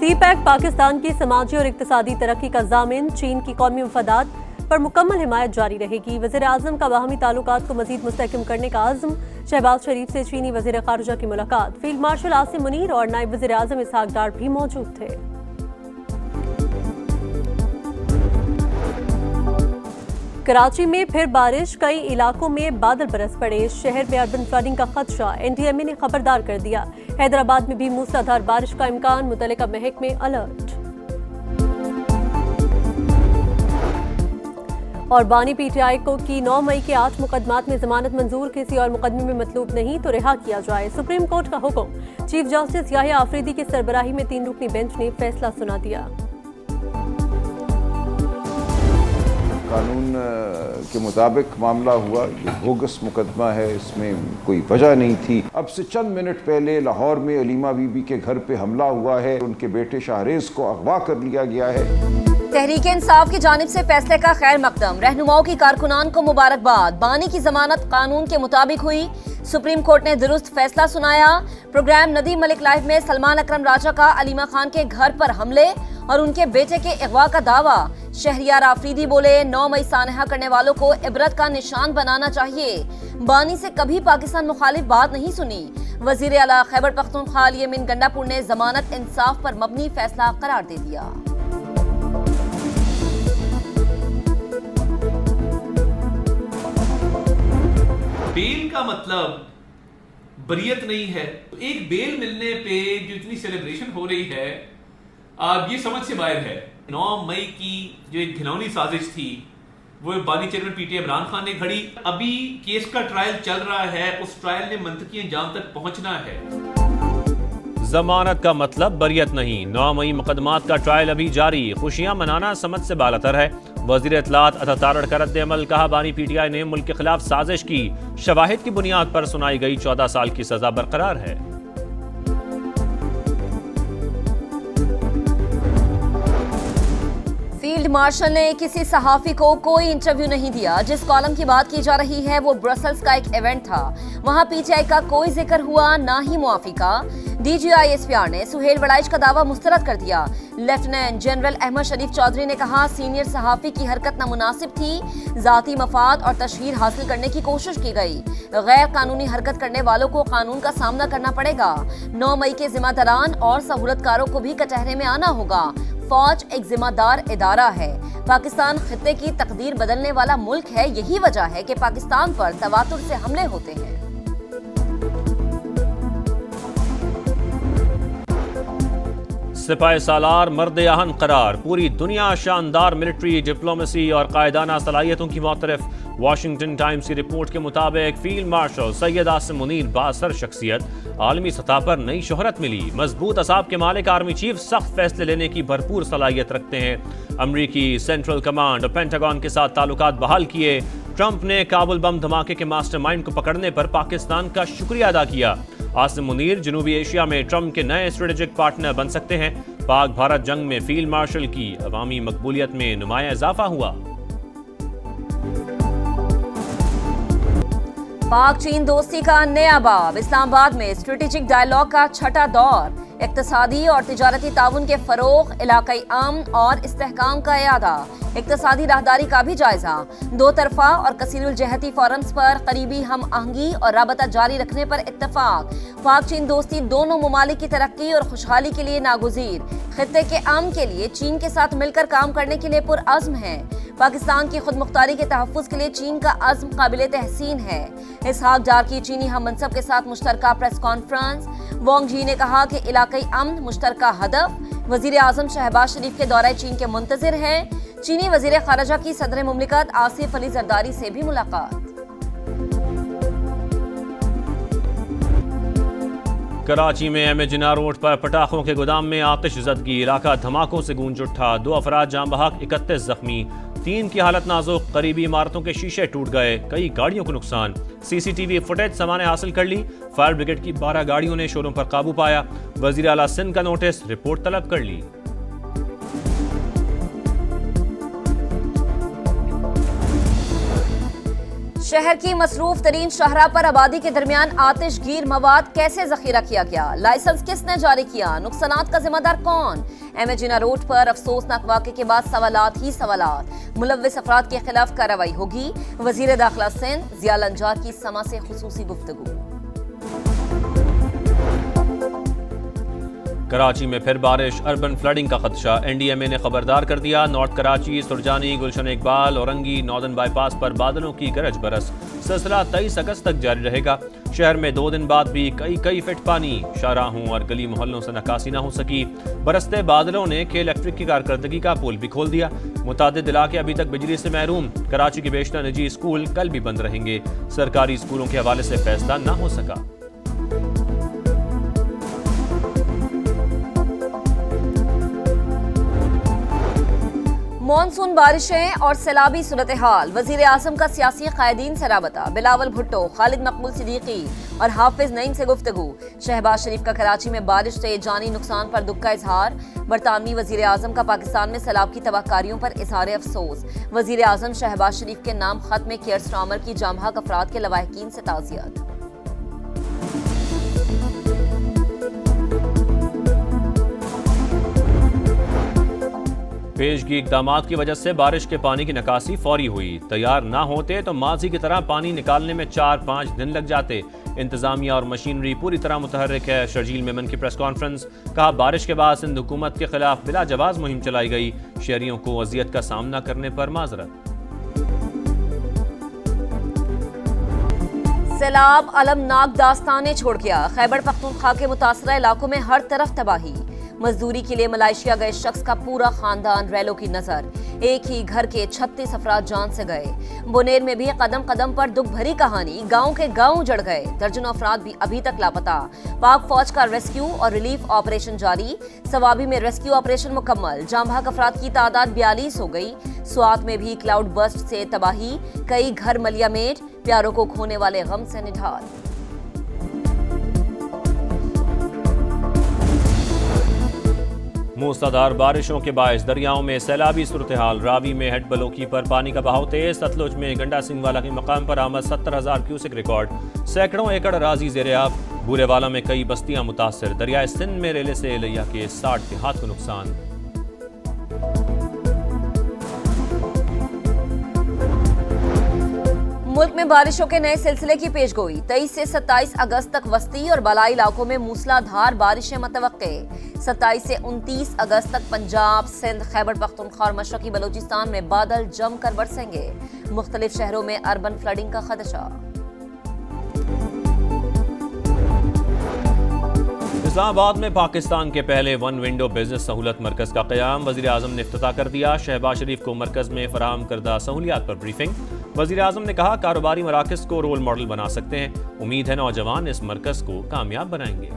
सी pack Pakistan की समाजी और इक्तिसादी तरक्की का ज़ामिन, चीन की कौमी मफादात पर मुकम्मल हिमायत जारी रहेगी। वज़ीर आज़म का बाहमी ताल्लुकात को मज़ीद मुस्तहकम करने का आज़म। शहबाज शरीफ से चीनी वज़ीर ख़ारिजा की मुलाकात। फील्ड मार्शल आसिम मुनीर और नायब वज़ीर आज़म इसहाक डार भी मौजूद थे। कराची में फिर बारिश, कई इलाकों में बादल बरस पड़े। शहर में अर्बन फ्लडिंग का खदशा, NDMA ने खबरदार कर दिया। हैदराबाद में भी मूसलाधार बारिश का इम्कान, मुतल्लिका महकमे अलर्ट। और बानी PTI को की 9 मई के 8 मुकदमात में जमानत मंजूर, किसी और मुकदमे में मतलूब नहीं तो रिहा किया जाए। सुप्रीम कोर्ट का हुक्म। चीफ जस्टिस याहिया आफरीदी की सरबराही में 3 रुकनी बेंच ने फैसला सुना दिया। कानून के मुताबिक मामला हुआ, ये बोगस मुकदमा है, इसमें कोई वजह नहीं थी। अब से चंद मिनट पहले लाहौर में अलीमा बीबी के घर पे हमला हुआ है, उनके बेटे शाहरेज को अगवा कर लिया गया है। तहरीक इंसाफ की जानिब से फैसले का खैर मकदम, रहनुमाओं की कारकुनान को मुबारकबाद। बानी की जमानत कानून के मुताबिक हुई, सुप्रीम कोर्ट ने दुरुस्त फैसला सुनाया। प्रोग्राम नदी मलिक लाइव में सलमान अकरम राजा का अलीमा खान के घर पर हमले और उनके बेटे के अगवा का दावा। शहरियार आफरीदी बोले, 9 मई सानहा करने वालों को इबरत का निशान बनाना चाहिए। बानी से कभी पाकिस्तान मुखालिफ बात नहीं सुनी। वजीर आला खैबर पख्तूनख्वा यमीन गंडापुर ने जमानत इंसाफ पर मबनी फैसला करार दे दिया। बेल का मतलब बरियत नहीं है। एक बेल मिलने पे जो इतनी सेलिब्रेशन हो रही है, ये समझ से बाहर है। 9 मई की जो एक घिनौनी साजिश थी, वो बानी चेयरमैन PTI इमरान खान ने घड़ी। अभी केस का ट्रायल चल रहा है, उस ट्रायल ने मंतकी अंजाम तक पहुंचना है। जमानत का मतलब बरियत नहीं। 9 मई मुकदमात का ट्रायल अभी जारी। खुशियां मनाना समझ से बालातर है। वज़ीर इत्तलात अता तारड़ का रद्द-ए-अमल, कहा बानी PTI ने मुल्क के खिलाफ साजिश की। शवाहिद की बुनियाद पर सुनाई गई 14 साल की सजा बरकरार है। फील्ड मार्शल ने किसी सहाफी को कोई इंटरव्यू नहीं दिया। जिस कॉलम की बात की जा रही है वो ब्रसल्स का एक इवेंट था, वहां PTI का कोई जिक्र हुआ, ना ही मुआफी का। DGI SPR ने सुहेल वड़ाइच का दावा मुस्तरद कर दिया। लेफ्टिनेंट जनरल अहमद शरीफ चौधरी ने कहा, सीनियर सहाफी की हरकत नामुनासिब थी, जाती मफाद और तशहीर हासिल करने की कोशिश की गई। गैर कानूनी हरकत करने वालों को कानून का सामना करना पड़ेगा। 9 मई के जिम्मेदारान और सहूलतकारों को भी कचहरे में आना होगा। फौज एक जिम्मेदार इदारा है। पाकिस्तान खित्ते की तकदीर बदलने वाला मुल्क है। यही वजह है कि पाकिस्तान पर तवातुर से हमले होते हैं। सिपाही सालार मर्द आहन करार। पूरी दुनिया शानदार मिलिट्री डिप्लोमेसी और कायदाना सलाहियतों की मोतरफ। वाशिंगटन टाइम्स की रिपोर्ट के मुताबिक फील्ड मार्शल सैयद आसिम मुनीर बासर शख्सियत, आलमी सतह पर नई शोहरत मिली। मजबूत असाब के मालिक आर्मी चीफ, सख्त फैसले लेने की भरपूर सलाहियत रखते हैं। अमरीकी सेंट्रल कमांड और पेंटागन के साथ ताल्लुकात बहाल किए। ट्रंप ने काबुल बम धमाके के मास्टरमाइंड को पकड़ने पर पाकिस्तान का शुक्रिया अदा किया। आसिम मुनीर जनूबी एशिया में ट्रंप के नए स्ट्रेटेजिक पार्टनर बन सकते हैं। पाक भारत जंग में फील्ड मार्शल की अवामी मकबूलियत में नुमाया इजाफा हुआ। पाक चीन दोस्ती का नया बाब। इस्लामाबाद में स्ट्रेटेजिक डायलॉग का छठा दौर। इक्तिसादी और तिजारती ताउन के फरोग, इलाकाई अमन और इस्तेहकाम का इयादा। इक्तिसादी राहदारी का भी जायजा। दो तरफा और कसीरुल जहती फोरम्स पर करीबी हम आहंगी और राबता जारी रखने पर इत्तफाक। पाक चीन दोस्ती दोनों ममालिक की तरक्की और खुशहाली के लिए नागुज़ीर। खित्ते के अमन के लिए चीन के साथ मिलकर काम करने के लिए पुरअज़्म है। पाकिस्तान की खुद मुख्तारी के तहफ़्फ़ुज़ के लिए चीन का अज़्म काबिल तहसीन है। इसहाक डार की चीनी हम मनसब के साथ मुश्तरका प्रेस कॉन्फ्रेंस। वांग जी ने कहा कि इलाकाई अमन मुश्तरका हदफ। वज़ीर आज़म शहबाज शरीफ के दौरे चीन के मुंतज़िर हैं। चीनी वज़ीर ख़ारिजा की सदर मुमलिकत आसिफ अली जरदारी से भी मुलाकात। कराची में एम ए जिन्ना रोड पर पटाखों के गोदाम में आतिशज़दगी। इलाका धमाकों से गूंज उठा। 2 अफराद जाँ बहक, 31 जख्मी। 3 की हालत नाजुक। करीबी इमारतों के शीशे टूट गए। कई गाड़ियों को नुकसान। CCTV फुटेज सामाने हासिल कर ली। फायर ब्रिगेड की 12 गाड़ियों ने शोरों पर काबू पाया। वज़ीर आला सिंध का नोटिस, रिपोर्ट तलब कर ली। शहर की मसरूफ तरीन शाहराह पर आबादी के दरमियान आतिशगीर मवाद कैसे जखीरा किया गया, लाइसेंस किसने जारी किया, नुकसानात का जिम्मेदार कौन। एम ए जिना रोड पर अफसोसनाक वाक़े के बाद सवालात ही सवालात। मुलव्विस अफराद के खिलाफ कार्रवाई होगी। वजीर दाखिला सिंध जिया लंजार की समा से खुसूसी गुफ्तगू। कराची में फिर बारिश, अर्बन फ्लडिंग का खदशा। एनडीएमए ने खबरदार कर दिया। नॉर्थ कराची, सुरजानी, गुलशन इकबाल, औरंगी, नॉर्दर्न बाईपास पर बादलों की गरज बरस। सिलसिला 23 अगस्त तक जारी रहेगा। शहर में 2 दिन बाद भी कई फीट पानी। शाहराहों और गली मोहल्लों से नकासी न हो सकी। बरसते बादलों ने के इलेक्ट्रिक की कारकर्दगी का पुल भी खोल दिया। मुतादिद इलाके अभी तक बिजली से महरूम। कराची के बेशतर निजी स्कूल कल भी बंद रहेंगे। सरकारी स्कूलों के हवाले से फैसला न हो सका। मॉनसून बारिशें और सैलाबी सूरत हाल। वजीर आजम का सियासी कायदीन से राबता। बिलावल भुट्टो, खालिद मकबूल सिद्दीकी और हाफिज नईम से गुफ्तगू। शहबाज शरीफ का कराची में बारिश से जानी नुकसान पर दुख का इजहार। बरतानवी वजीर आजम का पाकिस्तान में सैलाब की तबाहकारियों पर इजहार अफसोस। वजीर आजम शहबाज शरीफ के नाम खत में केयर स्टार्मर की जामहक अफराद के लवाहिकीन से ताज़ियत। पेशगी इकदामात की वजह से बारिश के पानी की निकासी फौरी हुई। तैयार ना होते तो माजी की तरह पानी निकालने में 4-5 दिन लग जाते। इंतजामिया और मशीनरी पूरी तरह मुतहर्रिक है। शर्जील मेमन की प्रेस कॉन्फ्रेंस। कहा, बारिश के बाद सिंध हुकूमत के खिलाफ बिला जवाज मुहिम चलाई गई। शहरियों को अजियत का सामना करने पर माजरत। सैलाब अलमनाक दास्तानें छोड़ गया। खैबर पख्तूनख्वा के मुतासरा इलाकों में हर तरफ तबाही। मजदूरी के लिए मलेशिया गए शख्स का पूरा खानदान रैलों की नजर। एक ही घर के 36 अफराद जान से गए। बुनेर में भी कदम कदम पर दुख भरी कहानी। गांव के गांव उजड़ गए। दर्जनों अफराद भी अभी तक लापता। पाक फौज का रेस्क्यू और रिलीफ ऑपरेशन जारी। सवाबी में रेस्क्यू ऑपरेशन मुकम्मल। जामबहक अफराद की तादाद 42 हो गई। स्वात में भी क्लाउड बर्स्ट से तबाही। कई घर मलिया मेट। प्यारों को खोने वाले गम से निढाल। मूसलाधार बारिशों के बायस दरियाओं में सैलाबी सूरत हाल। रावी में हेड बलोकी पर पानी का बहाव तेज। सतलुज में गंडा सिंह वाला के मकाम पर आमद 70,000 क्यूसेक रिकॉर्ड। सैकड़ों एकड़ राजी ज़ेर-ए-आब। बूरेवाला में कई बस्तियां मुतासर। दरियाए सिंध में रेले से लिया के 60 देहात को नुकसान। मुल्क में बारिशों के नए सिलसिले की पेशगोई। 23 से 27 अगस्त तक वस्ती और बलाई इलाकों में मूसलाधार बारिशें मतवक्के। 27 से 29 अगस्त तक पंजाब, सिंध, खैबर पख्तूनख्वा और मशरकी बलूचिस्तान में बादल जमकर बरसेंगे। मुख्तलिफ शहरों में अर्बन फ्लडिंग का खदशा। इस्लामाबाद में पाकिस्तान के पहले वन विंडो बिजनेस सहूलत मरकज का क़याम। वज़ीर आज़म ने इफ्तिताह कर दिया। शहबाज शरीफ को मरकज में फराहम करदा सहूलियात पर ब्रीफिंग। वज़ीर आज़म ने कहा, कारोबारी मराकज़ को रोल मॉडल बना सकते हैं। उम्मीद है नौजवान इस मरकज को कामयाब बनाएंगे।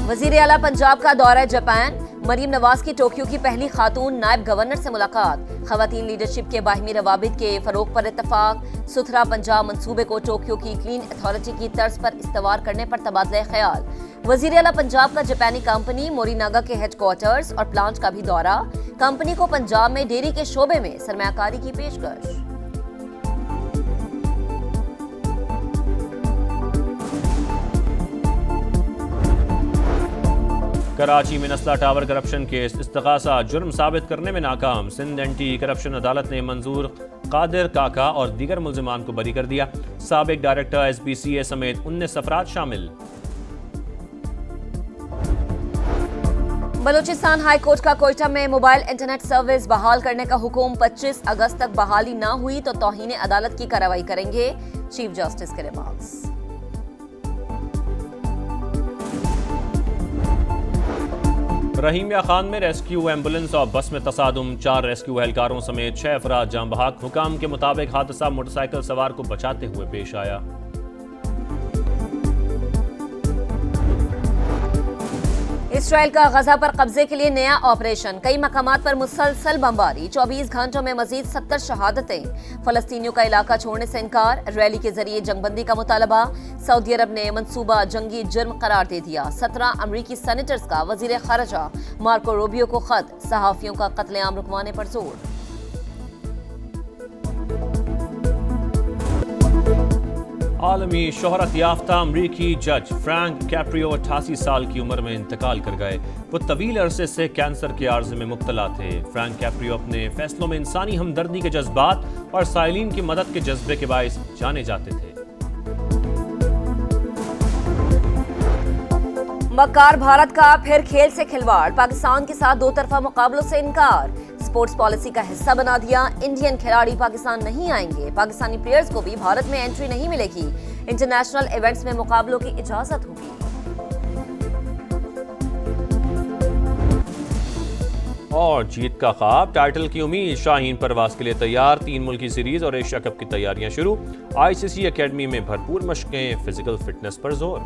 वज़ीर आला पंजाब का दौरा जापान। मरीम नवाज की टोक्यो की पहली खातून नायब गवर्नर से मुलाकात। खवातीन लीडरशिप के बाहिमी रवाबित के फरोग पर इत्तफाक। सुथरा पंजाब मंसूबे को टोक्यो की क्लीन अथॉरिटी की तर्ज पर इस्तवार करने पर तबादला ख्याल। वज़ीर आला पंजाब का जापानी कंपनी मोरीनागा के हेडक्वार्टर्स और प्लांट का भी दौरा। कंपनी को पंजाब में डेयरी के शोबे में सरमायाकारी की पेशकश। कराची में नस्ला टावर करप्शन केस। इस्तिगासा जुर्म साबित करने में नाकाम। सिंध एंटी करप्शन अदालत ने मंजूर कादिर काका और दीगर मुल्जिमान को बरी कर दिया। साबिक डायरेक्टर SBCA समेत 19 अफराद शामिल। बलूचिस्तान हाई कोर्ट का कोयटा में मोबाइल इंटरनेट सर्विस बहाल करने का हुक्म। 25 अगस्त तक बहाली ना हुई तो तौहीन अदालत की कार्रवाई करेंगे। चीफ जस्टिस के रिमार्क्स। रहीमिया खान में रेस्क्यू एम्बुलेंस और बस में तसादुम। 4 रेस्क्यू एहलकारों समेत 6 अफराद जाम बहक। हुकाम के मुताबिक हादसा मोटरसाइकिल सवार को बचाते हुए पेश आया। اسرائیل کا غزہ پر قبضے کے لیے نیا آپریشن، کئی مقامات پر مسلسل بمباری، 24 گھنٹوں میں مزید 70 شہادتیں، فلسطینیوں کا علاقہ چھوڑنے سے انکار، ریلی کے ذریعے جنگ بندی کا مطالبہ، سعودی عرب نے منصوبہ جنگی جرم قرار دے دیا، 17 امریکی سینیٹرز کا وزیر خارجہ مارکو روبیو کو خط، صحافیوں کا قتل عام رکوانے پر زور۔ عالمی شہرت یافتہ امریکی جج فرینک کیپریو 88 سال کی عمر میں انتقال کر گئے۔ وہ طویل عرصے سے کینسر کے عارضے میں مبتلا تھے۔ فرینک کیپریو اپنے فیصلوں میں انسانی ہمدردی کے جذبات اور سائلین کی مدد کے جذبے کے باعث جانے جاتے تھے۔ مکار بھارت کا پھر کھیل سے کھلواڑ، پاکستان کے ساتھ دو طرفہ مقابلوں سے انکار، سپورٹس پالیسی کا حصہ بنا دیا، انڈین کھلاڑی پاکستان نہیں آئیں گے، پاکستانی پلیئرز کو بھی بھارت میں انٹری نہیں ملے گی، انٹرنیشنل ایونٹس میں مقابلوں کی اجازت ہوگی۔ اور جیت کا خواب، ٹائٹل کی امید، شاہین پرواز کے لیے تیار، 3 ملکی سیریز اور ایشیا کپ کی تیاریاں شروع، ICC اکیڈمی میں بھرپور مشقیں، فزیکل فٹنس پر زور۔